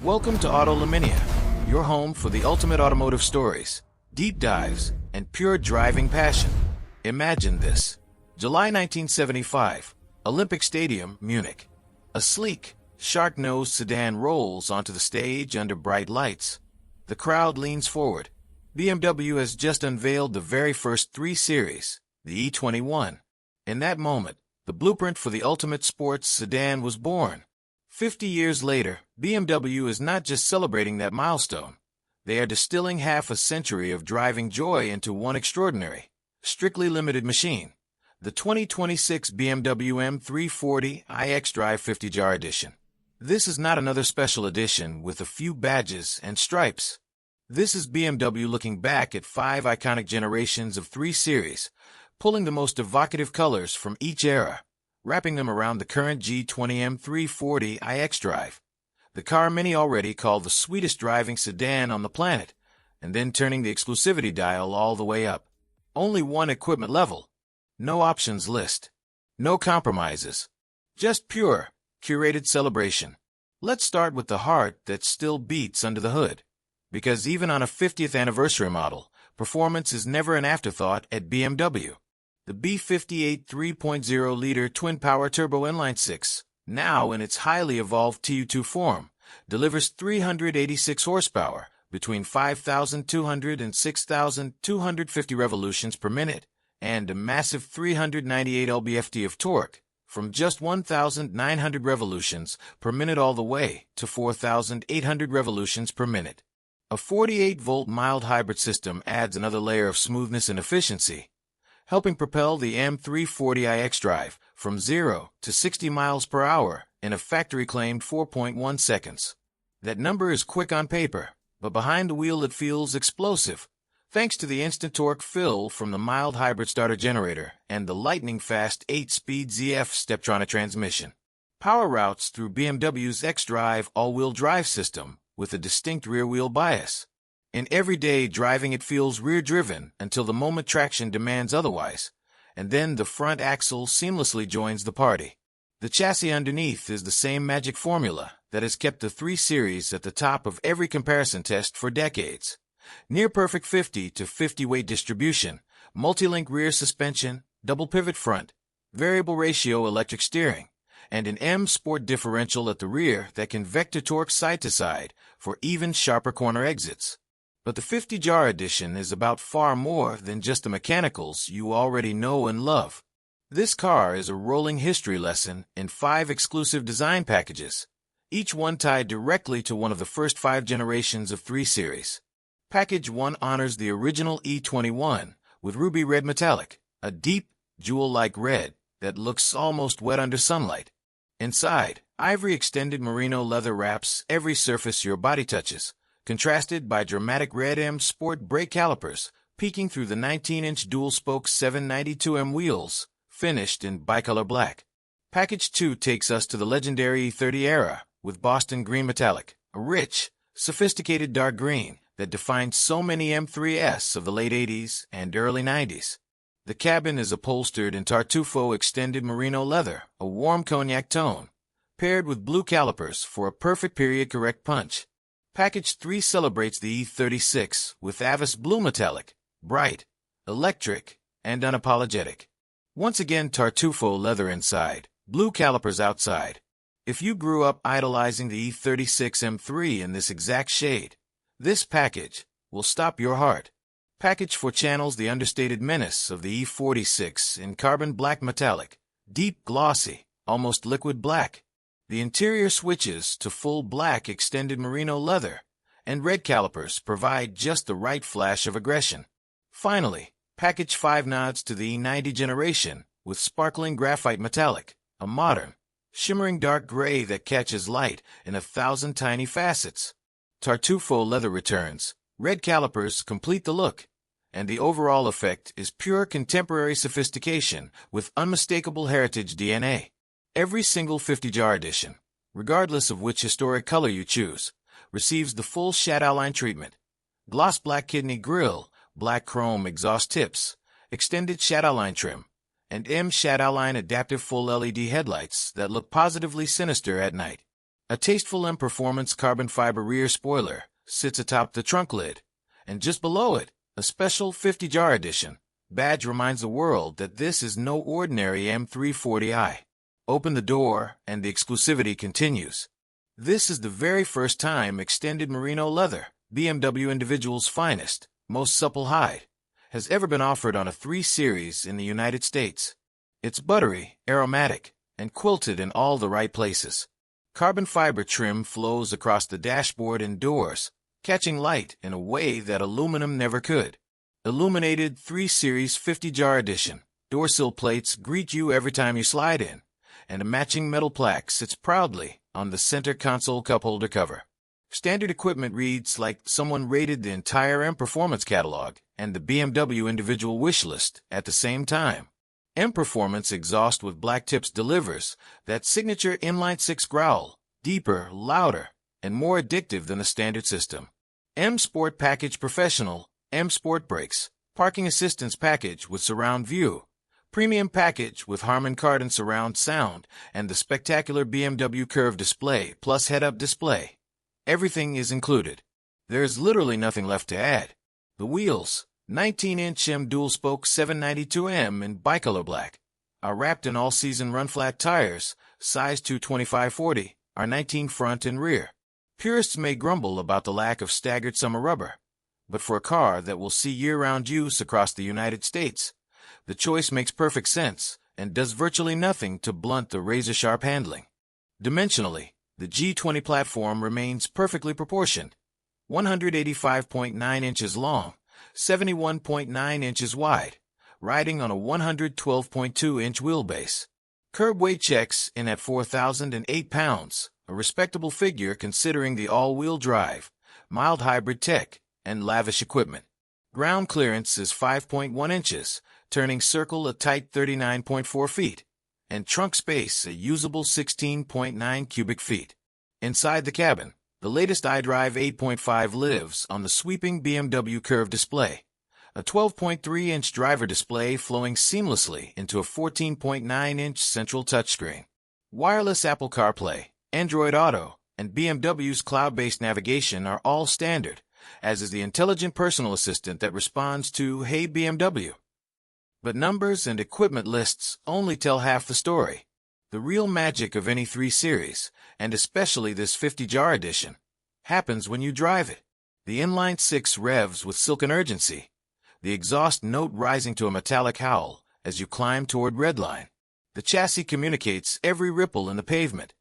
Welcome to AutoLumina, your home for the ultimate automotive stories, deep dives, and pure driving passion. Imagine this. July 1975, Olympic Stadium, Munich. A sleek, shark-nosed sedan rolls onto the stage under bright lights. The crowd leans forward. BMW has just unveiled the very first 3 Series, the E21. In that moment, the blueprint for the ultimate sports sedan was born. 50 years later, BMW is not just celebrating that milestone. They are distilling half a century of driving joy into one extraordinary, strictly limited machine. The 2026 BMW M340i xDrive 50 Jahre edition. This is not another special edition with a few badges and stripes. This is BMW looking back at 5 iconic generations of 3 Series, pulling the most evocative colors from each era, wrapping them around the current G20 M340i xDrive. The car many already call the sweetest driving sedan on the planet, and then turning the exclusivity dial all the way up. Only one equipment level. No options list. No compromises. Just pure, curated celebration. Let's start with the heart that still beats under the hood. Because even on a 50th anniversary model, performance is never an afterthought at BMW. The B58 3.0-liter twin-power turbo inline-6, now in its highly evolved TU2 form, delivers 386 horsepower between 5,200 and 6,250 revolutions per minute, and a massive 398 lb-ft of torque, from just 1,900 revolutions per minute all the way to 4,800 revolutions per minute. A 48-volt mild hybrid system adds another layer of smoothness and efficiency, helping propel the M340i xDrive from 0 to 60 miles per hour in a factory-claimed 4.1 seconds. That number is quick on paper, but behind the wheel it feels explosive, thanks to the instant torque fill from the mild hybrid starter generator and the lightning-fast 8-speed ZF Steptronic transmission. Power routes through BMW's xDrive all-wheel drive system with a distinct rear-wheel bias. In everyday driving it feels rear-driven until the moment traction demands otherwise, and then the front axle seamlessly joins the party. The chassis underneath is the same magic formula that has kept the 3 Series at the top of every comparison test for decades. Near-perfect 50 to 50 weight distribution, multi-link rear suspension, double pivot front, variable ratio electric steering, and an M Sport differential at the rear that can vector torque side to side for even sharper corner exits. But the 50 Jahre edition is about far more than just the mechanicals you already know and love. This car is a rolling history lesson in 5 exclusive design packages, each one tied directly to one of the first 5 generations of 3 Series. Package 1 honors the original E21 with ruby red metallic, a deep, jewel-like red that looks almost wet under sunlight. Inside, ivory extended merino leather wraps every surface your body touches, contrasted by dramatic red M Sport brake calipers peeking through the 19-inch dual-spoke 792M wheels, finished in bicolor black. Package 2 takes us to the legendary E30 era with Boston green metallic, a rich, sophisticated dark green that defined so many M3s of the late 80s and early 90s. The cabin is upholstered in Tartufo extended merino leather, a warm cognac tone, paired with blue calipers for a perfect period-correct punch. Package 3 celebrates the E36 with Avis blue metallic, bright, electric, and unapologetic. Once again Tartufo leather inside, blue calipers outside. If you grew up idolizing the E36 M3 in this exact shade, this package will stop your heart. Package 4 channels the understated menace of the E46 in carbon black metallic, deep glossy, almost liquid black. The interior switches to full black extended merino leather, and red calipers provide just the right flash of aggression. Finally, Package 5 nods to the E90 generation with sparkling graphite metallic, a modern, shimmering dark gray that catches light in 1,000 tiny facets. Tartufo leather returns, red calipers complete the look, and the overall effect is pure contemporary sophistication with unmistakable heritage DNA. Every single 50 Jahre edition, regardless of which historic color you choose, receives the full Shadowline treatment. Gloss black kidney grille, black chrome exhaust tips, extended Shadowline trim, and M Shadowline adaptive full LED headlights that look positively sinister at night. A tasteful M Performance carbon fiber rear spoiler sits atop the trunk lid, and just below it, a special 50 Jahre edition badge reminds the world that this is no ordinary M340i. Open the door, and the exclusivity continues. This is the very first time extended merino leather, BMW individual's finest, most supple hide, has ever been offered on a 3 Series in the United States. It's buttery, aromatic, and quilted in all the right places. Carbon fiber trim flows across the dashboard and doors, catching light in a way that aluminum never could. Illuminated 3 Series 50 Jahre edition. Door sill plates greet you every time you slide in, and a matching metal plaque sits proudly on the center console cup holder cover. Standard equipment reads like someone rated the entire M Performance catalog and the BMW individual wish list at the same time. M Performance exhaust with black tips delivers that signature inline-6 growl, deeper, louder, and more addictive than the standard system. M Sport Package Professional, M Sport Brakes, Parking Assistance Package with Surround View, Premium Package with Harman Kardon Surround Sound, and the spectacular BMW Curve Display plus head-up display. Everything is included. There's literally nothing left to add. The wheels, 19-inch M dual-spoke 792M in bicolor black, are wrapped in all-season run-flat tires, size 225/40, are 19 front and rear. Purists may grumble about the lack of staggered summer rubber, but for a car that will see year-round use across the United States, the choice makes perfect sense and does virtually nothing to blunt the razor-sharp handling. Dimensionally, the G20 platform remains perfectly proportioned, 185.9 inches long, 71.9 inches wide, riding on a 112.2-inch wheelbase. Curb weight checks in at 4,008 pounds, a respectable figure considering the all-wheel drive, mild hybrid tech, and lavish equipment. Ground clearance is 5.1 inches, turning circle a tight 39.4 feet, and trunk space a usable 16.9 cubic feet. Inside the cabin, the latest iDrive 8.5 lives on the sweeping BMW Curve display, a 12.3-inch driver display flowing seamlessly into a 14.9-inch central touchscreen. Wireless Apple CarPlay, Android Auto, and BMW's cloud-based navigation are all standard, as is the intelligent personal assistant that responds to "Hey BMW." But numbers and equipment lists only tell half the story. The real magic of any 3 Series, and especially this 50 Jahre edition, happens when you drive it. The inline-6 revs with silken urgency, the exhaust note rising to a metallic howl as you climb toward redline. The chassis communicates every ripple in the pavement,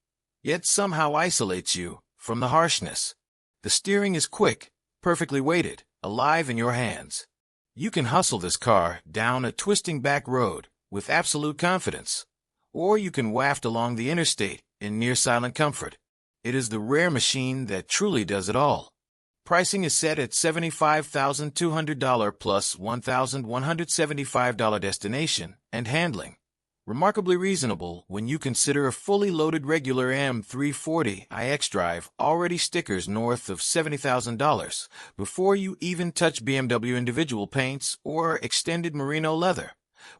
yet somehow isolates you from the harshness. The steering is quick, perfectly weighted, alive in your hands. You can hustle this car down a twisting back road with absolute confidence, or you can waft along the interstate in near-silent comfort. It is the rare machine that truly does it all. Pricing is set at $75,200 plus $1,175 destination and handling. Remarkably reasonable when you consider a fully loaded regular M340i xDrive already stickers north of $70,000 before you even touch BMW individual paints or extended merino leather,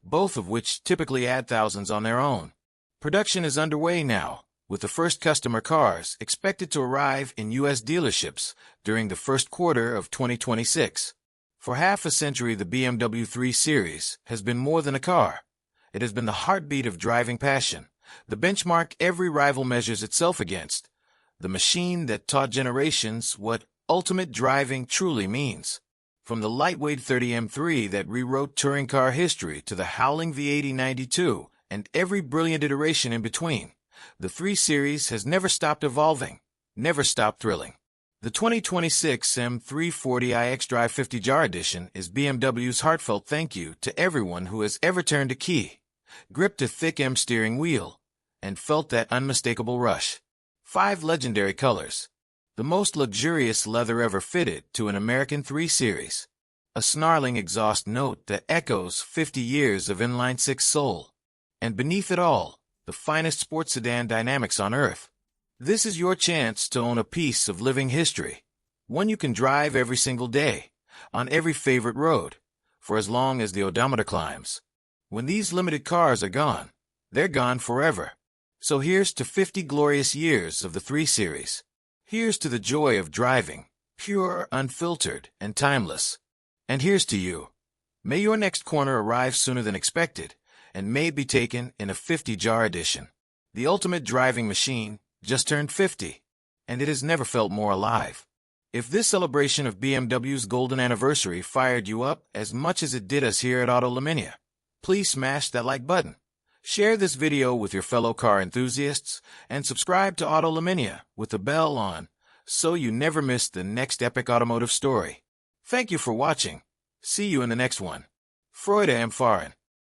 both of which typically add thousands on their own. Production is underway now, with the first customer cars expected to arrive in U.S. dealerships during the first quarter of 2026. For half a century, the BMW 3 Series has been more than a car. It has been the heartbeat of driving passion, the benchmark every rival measures itself against, the machine that taught generations what ultimate driving truly means. From the lightweight 30 M3 that rewrote touring car history to the howling V80 92 and every brilliant iteration in between, the 3 Series has never stopped evolving, never stopped thrilling. The 2026 M340i xDrive 50 Jahre edition is BMW's heartfelt thank you to everyone who has ever turned a key, gripped a thick M steering wheel, and felt that unmistakable rush. 5 legendary colors. The most luxurious leather ever fitted to an American 3 Series. A snarling exhaust note that echoes 50 years of inline-6 soul. And beneath it all, the finest sports sedan dynamics on earth. This is your chance to own a piece of living history, one you can drive every single day, on every favorite road, for as long as the odometer climbs. When these limited cars are gone, they're gone forever. So here's to 50 glorious years of the 3 Series. Here's to the joy of driving, pure, unfiltered, and timeless. And here's to you. May your next corner arrive sooner than expected, and may it be taken in a 50 Jahre edition. The ultimate driving machine just turned 50, and it has never felt more alive. If this celebration of BMW's golden anniversary fired you up as much as it did us here at AutoLumina, please smash that like button. Share this video with your fellow car enthusiasts, and subscribe to AutoLumina with the bell on so you never miss the next epic automotive story. Thank you for watching. See you in the next one. Freude am Fahren.